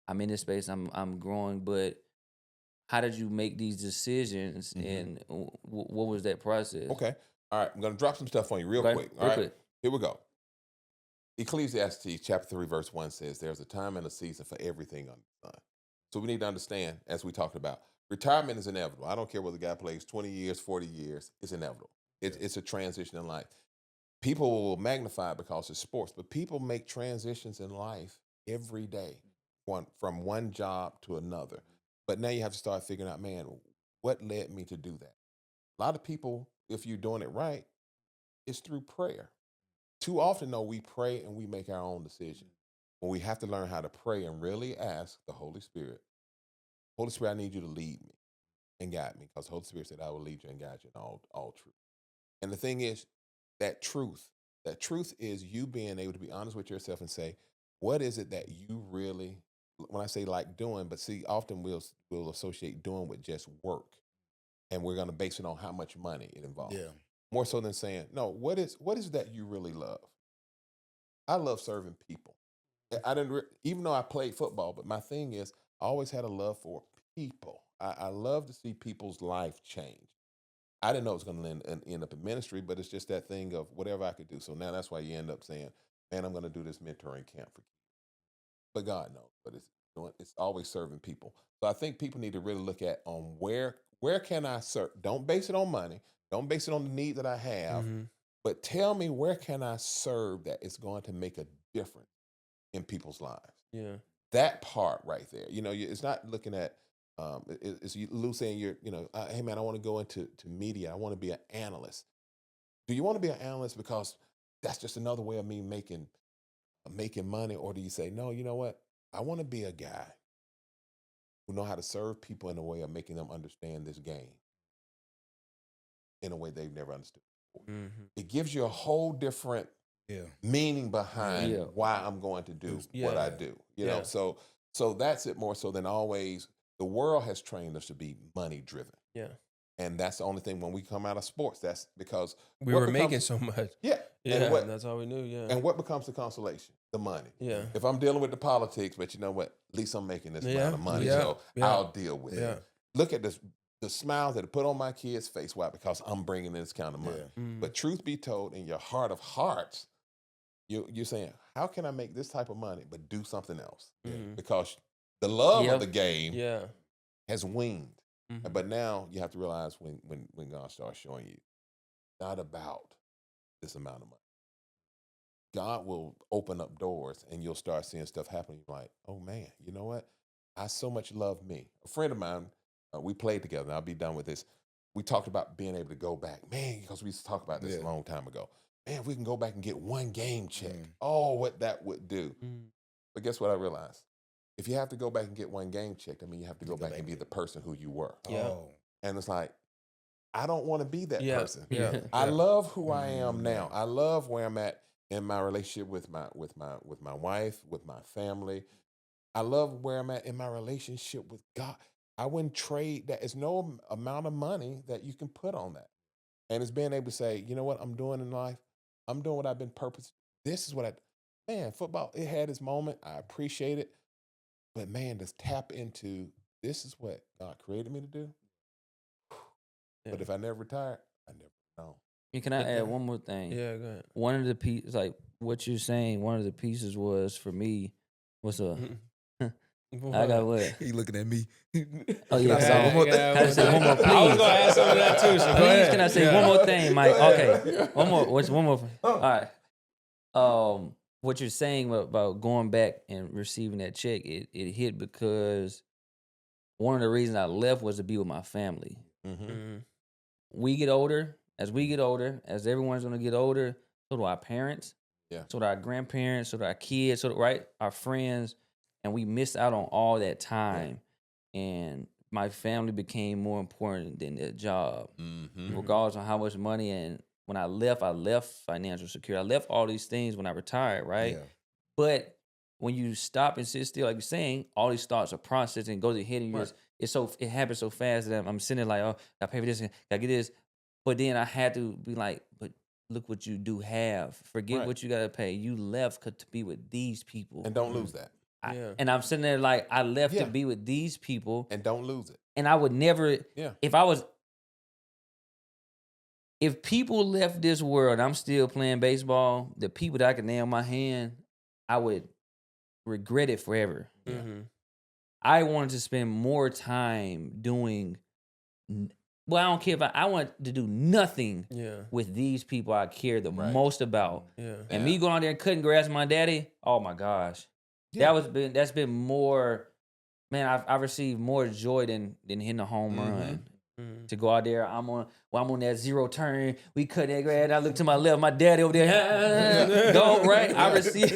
I'm in this space, I'm growing, but how did you make these decisions and what was that process? Okay. All right. I'm going to drop some stuff on you real quick. All right. Quick. Here we go. Ecclesiastes chapter 3, verse 1 says, there's a time and a season for everything under the sun. So we need to understand, as we talked about, retirement is inevitable. I don't care whether the guy plays 20 years, 40 years, it's inevitable. It's a transition in life. People will magnify it because it's sports, but people make transitions in life every day, from one job to another. But now you have to start figuring out, man, what led me to do that? A lot of people, if you're doing it right, it's through prayer. Too often, though, we pray and we make our own decision. When we have to learn how to pray and really ask the Holy Spirit, Holy Spirit, I need you to lead me and guide me, because the Holy Spirit said, I will lead you and guide you in all truth. And the thing is, that truth is you being able to be honest with yourself and say, what is it that you really, when I say like doing, but see, often we'll associate doing with just work. And we're going to base it on how much money it involves. Yeah. More so than saying, no, what is that you really love? I love serving people. I didn't, even though I played football, but my thing is, I always had a love for people. I love to see people's life change. I didn't know it was going to end up in ministry, but it's just that thing of whatever I could do. So now that's why you end up saying, man, I'm going to do this mentoring camp for kids. But God knows, but it's always serving people. So I think people need to really look at on where can I serve? Don't base it on money. Don't base it on the need that I have. But tell me, where can I serve that is going to make a difference in people's lives? Yeah. That part right there. It's not looking at, it's Lou saying hey man, I want to go into media. I want to be an analyst. Do you want to be an analyst because that's just another way of me making money? Or do you say, no, you know what? I want to be a guy who know how to serve people in a way of making them understand this game in a way they've never understood before. It gives you a whole different meaning behind why I'm going to do what I do. You know, so that's it more so than always. The world has trained us to be money driven. Yeah. And that's the only thing when we come out of sports. That's because We what were making becomes- so much. Yeah. Yeah, And what, that's all we knew. Yeah. and what becomes the consolation? The money. Yeah. If I'm dealing with the politics, but you know what? At least I'm making this Yeah, amount of money, yeah, so yeah. I'll deal with Yeah. it. Look at this, the smiles that are put on my kids' face. Why? Because I'm bringing this kind of money. Yeah. But truth be told, in your heart of hearts, you're saying, how can I make this type of money but do something else? Mhm. Because the love Yep. of the game Yeah. has waned. Mhm. But now you have to realize when God starts showing you, not about this amount of money. God will open up doors and you'll start seeing stuff happening. You're like, oh man, you know what? I so much love me. A friend of mine, we played together, and I'll be done with this. We talked about being able to go back, man, because we used to talk about this a Yeah. long time ago. Man, if we can go back and get one game check, Mm. oh, what that would do. Mhm. But guess what I realized? If you have to go back and get one game check, I mean, you have to You go go back back and be and- the person who you were. Yeah. Oh. And it's like, I don't want to be that Yeah. person. Yeah. I Yeah. love who I am Mm. now. I love where I'm at in my relationship with my wife, with my family. I love where I'm at in my relationship with God. I wouldn't trade that. It's no amount of money that you can put on that. And it's being able to say, you know what I'm doing in life? I'm doing what I've been purposed. This is what man, football, it had its moment. I appreciate it. But man, just tap into this is what God created me to do. But Yeah. if I never retired, I never know. Can I But add there- one more thing? Yeah. Go ahead. One of the pieces, like what you're saying, one of the pieces was for me was I got what? He looking at me. Oh, yeah, Can I say so- one more Can I say one more, I was please? gonna ask some of that too. So go Please, ahead. can I say Yeah. one more thing, Mike? Go ahead. Okay, one more. What's one more? All right. What you're saying about going back and receiving that check, it hit because one of the reasons I left was to be with my family. Mm-hmm. Mhm. We get older, as everyone's gonna get older, so do our parents, Yeah. so do our grandparents, so do our kids, so do, right, our friends, and we missed out on all that time. And my family became more important than their job, Mm-hmm. regardless of how much money. And when I left financial security. I left all these things when I retired, right? Yeah. But when you stop and sit still, like you're saying, all these thoughts are processing, goes ahead, and you Right. just it happens so fast that I'm sitting there like, oh, I pay for this, I get this. But then I had to be like, but look what you do have. Forget Right. what you gotta pay. You left to be with these people. And don't lose that. Yeah. And I'm sitting there like, I left Yeah. to be with these people, And don't lose it. and I would never. Yeah. If people left this world, I'm still playing baseball. The people that I could nail my hand, I would regret it forever. Yeah. Mhm. I wanted to spend more time doing. Well, I don't care if I want to do nothing Yeah. with these people I care the Right. most about. Yeah. And me going out there and cutting grass with my daddy, oh my gosh, Yeah. that's been more. Man, I've received more joy than hitting a home run. Mhm. To go out there, I'm on that zero turn. We cut that grass. I look to my left, my daddy over there. Go right. I receive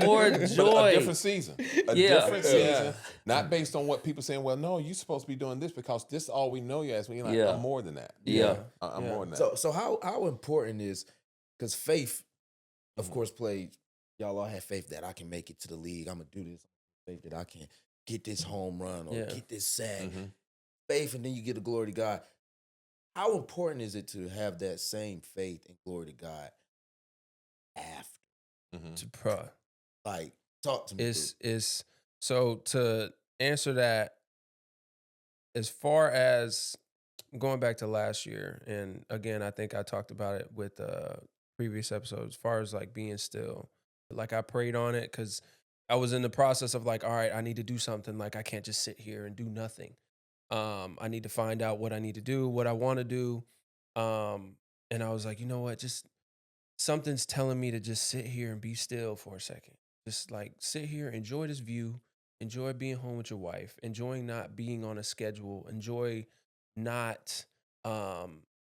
more But joy. a different season. A Yeah. different season. Not based on what people saying, well, no, you're supposed to be doing this because this is all we know you as. When you're like, Yeah. I'm more than that. Yeah. I'm Yeah. more than that. So how important is, because faith, of Mhm. course, played. Y'all all have faith that I can make it to the league. I'm gonna do this. Faith that I can get this home run or Yeah. get this sack. Mhm. Faith, and then you get the glory to God. How important is it to have that same faith and glory to God after? Mhm. To pro. Like, talk to me. Is so to answer that, as far as going back to last year, and again, I think I talked about it with previous episodes, as far as like being still. Like I prayed on it because I was in the process of like, all right, I need to do something. Like I can't just sit here and do nothing. I need to find out what I need to do, what I want to do. And I was like, you know what? Just something's telling me to just sit here and be still for a second. Just like sit here, enjoy this view, enjoy being home with your wife, enjoying not being on a schedule, enjoy not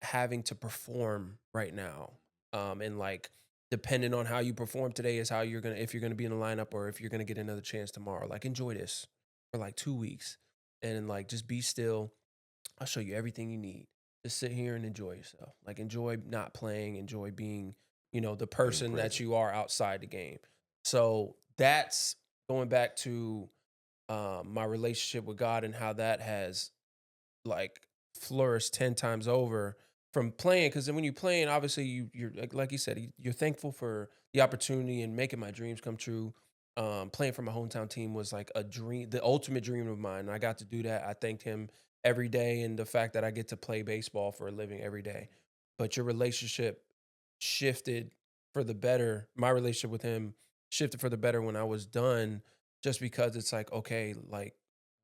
having to perform right now. And like depending on how you perform today is how you're gonna, if you're gonna be in the lineup or if you're gonna get another chance tomorrow. Like enjoy this for like 2 weeks and like just be still. I'll show you everything you need. Just sit here and enjoy yourself. Like enjoy not playing, enjoy being, the person that present. you are outside the game. So that's going back to my relationship with God and how that has like flourished 10 times over from playing. Because then when you're playing, obviously you're like you said, you're thankful for the opportunity and making my dreams come true. Playing for my hometown team was like a dream, the ultimate dream of mine. And I got to do that. I thanked him every day, and the fact that I get to play baseball for a living every day. But your relationship shifted for the better. My relationship with him shifted for the better when I was done, just because it's like, okay, like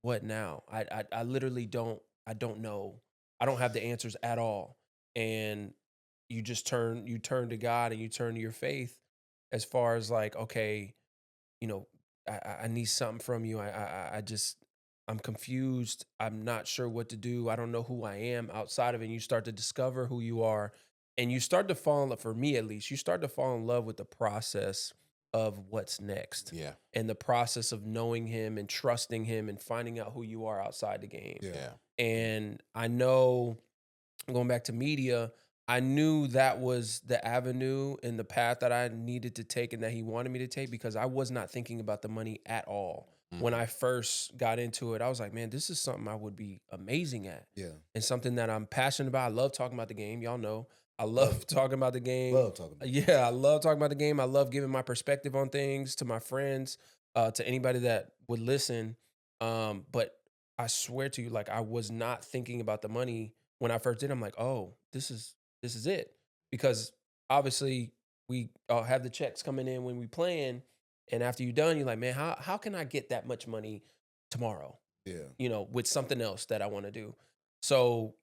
what now? I literally don't know. I don't have the answers at all. And you turn to God and you turn to your faith as far as like, okay, you know, I need something from you. I just, I'm confused. I'm not sure what to do. I don't know who I am outside of it. And you start to discover who you are, and you start to fall in love, for me at least, you start to fall in love with the process of what's next. Yeah. And the process of knowing him and trusting him and finding out who you are outside the game. Yeah. And I know, going back to media, I knew that was the avenue and the path that I needed to take and that he wanted me to take, because I was not thinking about the money at all. When I first got into it, I was like, man, this is something I would be amazing at. Yeah. And something that I'm passionate about. I love talking about the game. Y'all know. I love talking about the game. Love talking about Yeah, I love talking about the game. I love giving my perspective on things to my friends, to anybody that would listen. But I swear to you, like, I was not thinking about the money when I first did. I'm like, oh, this is it. Because obviously we have the checks coming in when we playing. And after you're done, you're like, man, how can I get that much money tomorrow? Yeah. You know, with something else that I want to do. So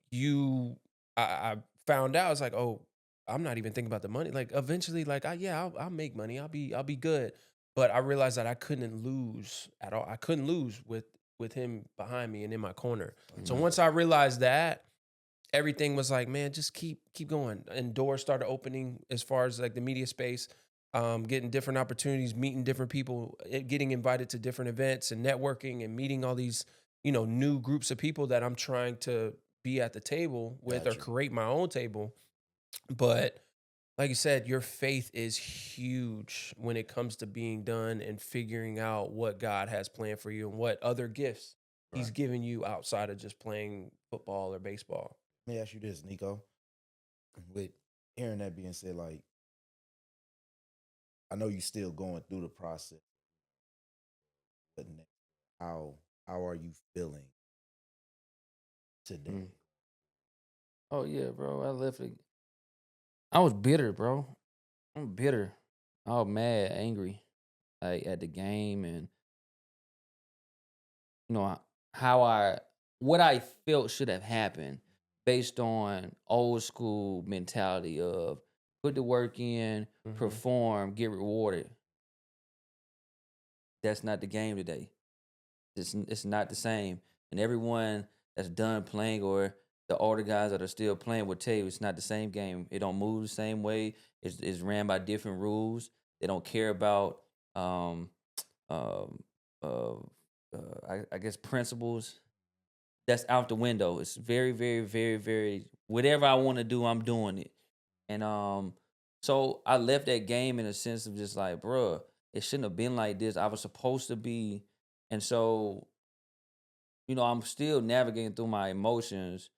I found out, it's like, oh, I'm not even thinking about the money. Like eventually, like, I'll make money. I'll be good. But I realized that I couldn't lose at all. I couldn't lose with him behind me and in my corner. So once I realized that, everything was like, man, just keep going. And doors started opening as far as like the media space, getting different opportunities, meeting different people, getting invited to different events and networking and meeting all these, new groups of people that I'm trying to be at the table with or Gotcha. create my own table. But like you said, your faith is huge when it comes to being done and figuring out what God has planned for you and what other gifts he's given you outside of just playing football or baseball. Let me ask you this, Nico. With hearing that being said, like, I know you still going through the process, but how are you feeling today? Oh yeah, bro. I left it. I was bitter, bro. I'm bitter. I was mad, angry, like at the game, and you know how what I felt should have happened based on old school mentality of put the work in, perform, get rewarded. That's not the game today. It's not the same. And everyone that's done playing, or the older guys that are still playing, will tell you it's not the same game. It don't move the same way. It's ran by different rules. They don't care about um um uh, I guess principles. That's out the window. It's very, very, very, very, whatever I want to do, I'm doing it. And so I left that game in a sense of just like, bruh, it shouldn't have been like this. I was supposed to be. And so, I'm still navigating through my emotions.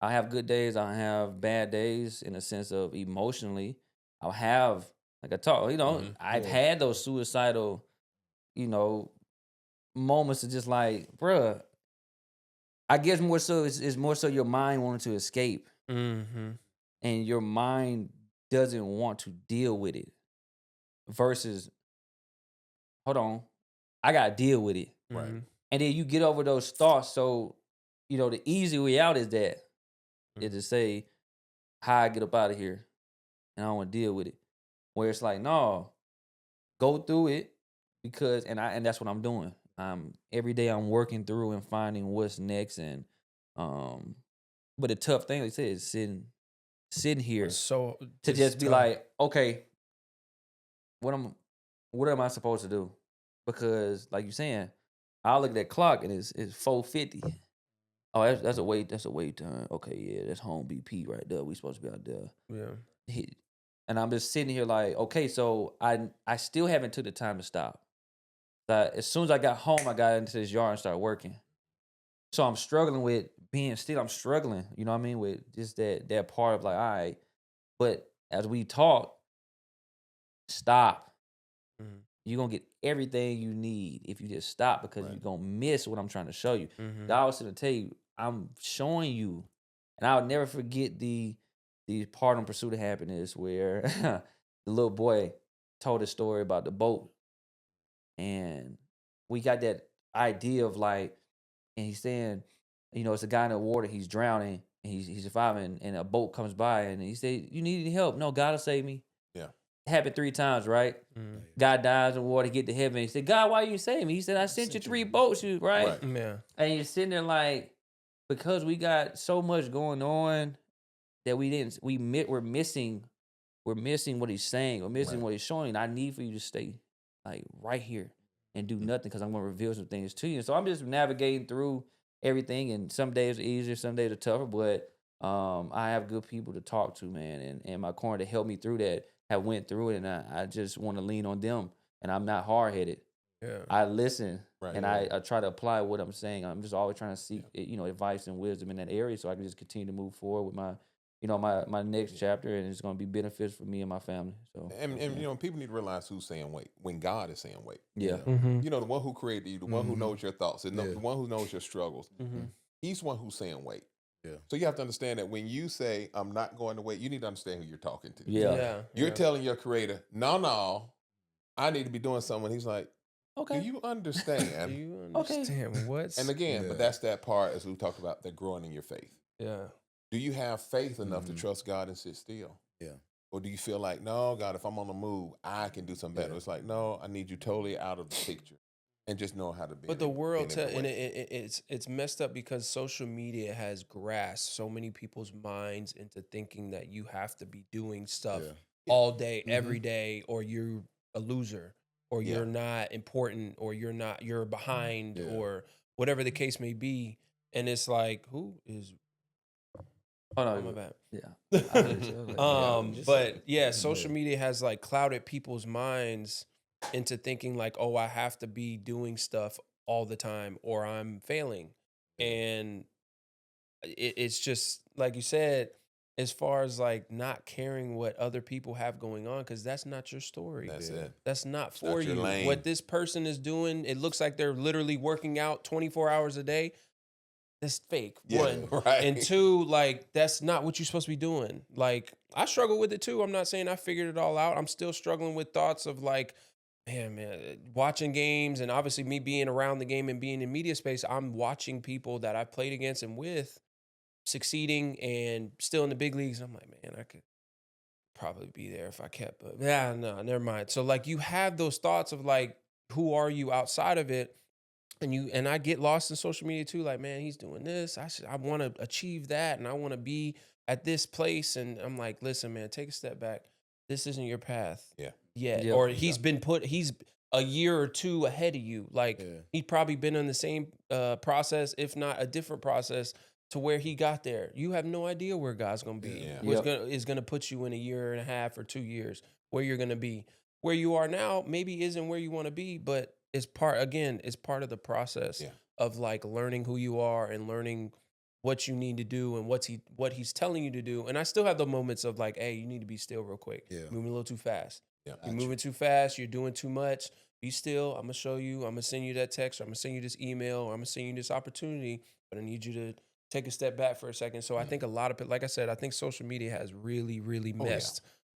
I have good days, I have bad days in a sense of emotionally. I'll have, like I talk, I've Yeah. had those suicidal, you know, moments of just like, bruh, I guess more so it's more so your mind wanting to escape, Mm-hmm. and your mind doesn't want to deal with it versus, hold on, I gotta deal with it. Right. And then you get over those thoughts. So, the easy way out is to say, how I get up out of here, and I don't want to deal with it. Where it's like, no, go through it, because and that's what I'm doing. Every day I'm working through and finding what's next. And but the tough thing, like I said, is sitting here So to it's just be tough. like, okay, what am I supposed to do? Because like you're saying, I look at that clock and it's 4:50. Oh, that's a wait time. Okay, yeah, that's home BP right there. We supposed to be out there. Yeah. And I'm just sitting here like, okay, so I still haven't took the time to stop. That as soon as I got home, I got into this yard and started working. So I'm struggling with being still, I'm struggling, you know what I mean, with just that part of like, all right. But as we talk, stop. Mhm. You're gonna get everything you need if you just stop, because Right. you're gonna miss what I'm trying to show you. Mhm. God was gonna tell you, I'm showing you, and I'll never forget the part on Pursuit of Happiness where the little boy told a story about the boat, and we got that idea of like, and he's saying, it's a guy in the water, he's drowning, and he's surviving, and a boat comes by, and he said, "You need any help?" "No, God will save me." Yeah. It happened 3 times, right? Mhm. Guy dies in water, get to heaven. He said, "God, why you save me?" He said, "I sent you 3 boats, right?" Right. Yeah. And you're sitting there like, because we got so much going on that we're missing what he's saying, or missing Right. what he's showing. I need for you to stay like right here and do nothing, because I'm gonna reveal some things to you. So I'm just navigating through everything, and some days are easier, some days are tougher, but I have good people to talk to, man, and my corner to help me through that have went through it, and I just want to lean on them, and I'm not hard headed. Yeah. I listen, Right. and Yeah. I try to apply what I'm saying. I'm just always trying to seek advice and wisdom in that area, so I can just continue to move forward with my next chapter, and it's going to be beneficial for me and my family. So And people need to realize who's saying wait when God is saying wait. yeah, Mhm. The one who created you, the one who knows your thoughts, and Yeah. the one who knows your struggles. Mhm. He's the one who's saying wait. Yeah. So you have to understand that when you say I'm not going to wait, you need to understand who you're talking to. yeah, Yeah. You're yeah. telling your creator, no, I need to be doing something. He's like, do okay, you Do understand? you Okay. understand what's And again, Yeah. but that's that part as we talked about, that growing in your faith. Yeah. Do you have faith enough to Mhm. trust God and sit still? Yeah. Or do you feel like, no, God, if I'm on the move, I can do something better? Yeah. It's like, no, I need you totally out of the picture and just know how to be. But the world, in and it's messed up because social media has grasped so many people's minds into thinking that you have to be doing stuff Yeah. all day, Mhm. every day, or you're a loser, or Yeah. you're not important, or you're behind, Yeah. or whatever the case may be. And it's like, who is? oh Oh, my no, bad. yeah, I heard you. I was like, yeah. just- But yeah, yeah. social media has like clouded people's minds into thinking like, oh, I have to be doing stuff all the time or I'm failing. Yeah. And it's just like you said, as far as like not caring what other people have going on, because that's not your story. That's Yeah. it. That's not It's for not your you. lane. What this person is doing, it looks like they're literally working out 24 hours a day. That's fake. Yeah, One. right. And 2, like, that's not what you're supposed to be doing. Like, I struggle with it too. I'm not saying I figured it all out. I'm still struggling with thoughts of like, man, watching games, and obviously me being around the game and being in media space, I'm watching people that I've played against and with succeeding and still in the big leagues. And I'm like, man, I could probably be there if I kept, but yeah, no, never mind. So like you have those thoughts of like, who are you outside of it? And I get lost in social media too. Like, man, he's doing this. I want to achieve that, and I want to be at this place. And I'm like, listen, man, take a step back. This isn't your path. Yeah. Yet. Yep. Or he's a year or 2 ahead of you. Like Yeah. he's probably been in the same process, if not a different process, to where he got there. You have no idea where God's gonna be. Yeah. Yep. Is gonna put you in a year and a half or 2 years where you're gonna be. Where you are now maybe isn't where you want to be, but it's part of the process Yeah. of like learning who you are and learning what you need to do and what he's telling you to do. And I still have the moments of like, hey, you need to be still real quick. Yeah. Moving a little too fast. Yeah. You're moving too fast. You're doing too much. Be still. I'm gonna show you. I'm gonna send you that text. Or I'm gonna send you this email. Or I'm gonna send you this opportunity. But I need you to take a step back for a second. So I think a lot of people, like I said, I think social media has really, really Oh, yeah.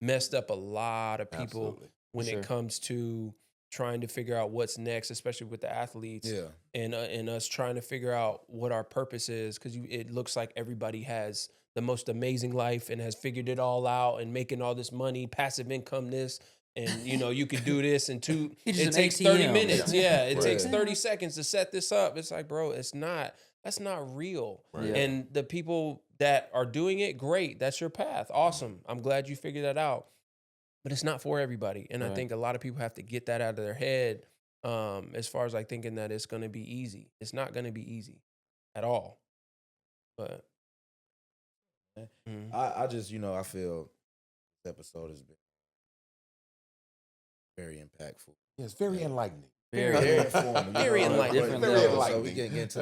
messed up a lot of people Absolutely. when Sure. it comes to trying to figure out what's next, especially with the athletes. Yeah. And us trying to figure out what our purpose is, because it looks like everybody has the most amazing life and has figured it all out and making all this money, passive income, this, and you could do this in two. It's just It an takes 30 ATM. minutes. Yeah, it Right. takes 30 seconds to set this up. It's like, bro, that's not real. Right. Yeah. And the people that are doing it, great. That's your path. Awesome. I'm glad you figured that out. But it's not for everybody. And I Right. think a lot of people have to get that out of their head, as far as like thinking that it's going to be easy. It's not going to be easy at all. But I just, I feel this episode has been very impactful. Yeah, it's very enlightening. Very, Very informative. Very enlightening. Different Very levels. So we enlightening. can get into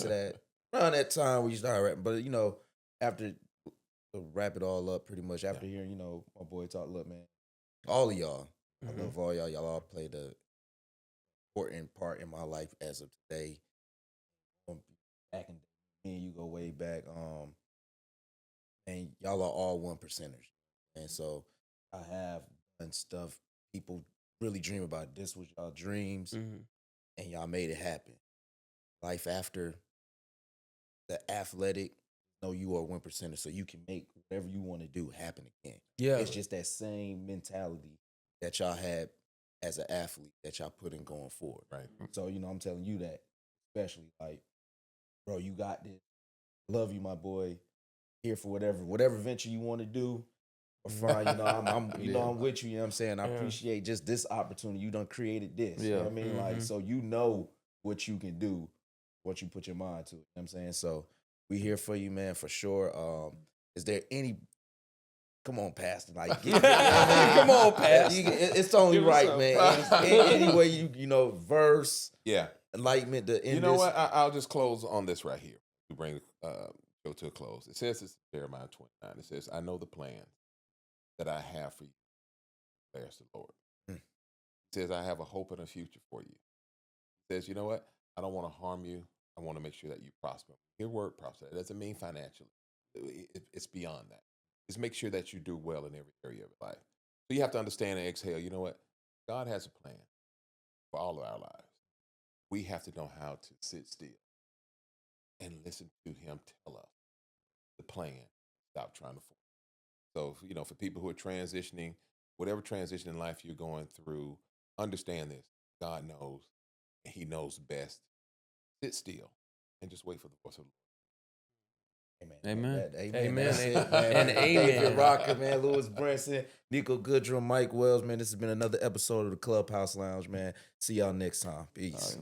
that around that time we started rapping. But you know, after to wrap it all up, pretty much after hearing, you know, my boy talk, look, man, all of y'all, I love all y'all. Y'all all played a important part in my life as of today. Back in me and you go way back. And y'all are all 1%ers. And so I have done stuff people really dream about. This was y'all dreams, and y'all made it happen. Life after the athletic, know you are 1%er, so you can make whatever you want to do happen again. Yeah. It's just that same mentality that y'all had as an athlete that y'all put in going forward. Right. So, you know, I'm telling you that, especially like, bro, you got this. Love you, my boy. Here for whatever venture you want to do. Or fine, you know, I'm I'm with you, you know what I'm saying? I appreciate just this opportunity. You done created this. You know what I mean? Like, so you know what you can do, what you put your mind to. You know what I'm saying? So we here for you, man, for sure. Is there any come on, Pastor? Like, come on, Pastor. It's only right, man. Any way you know, verse, enlightenment. You know what? I'll just close on this right here. To bring go to a close. It says it's Jeremiah 29. It says, "I know the plans that I have for you," declares the Lord. It says, "I have a hope and a future for you." It says, "You know what? I don't want to harm you. I want to make sure that you prosper." Your word prosper. It doesn't mean financially. It's beyond that. It's make sure that you do well in every area of your life. So you have to understand and exhale. You know what? God has a plan for all of our lives. We have to know how to sit still and listen to him tell us the plan. Stop trying to force. So, you know, for people who are transitioning, whatever transition in life you're going through, understand this. God knows, and he knows best. Sit still and just wait for the voice of the Lord. Amen. Amen. That's it, man. And amen. David Rocker, man. Louis Branson, Nico Goodrum, Mike Wells, man. This has been another episode of the Clubhouse Lounge, man. See y'all next time. Peace.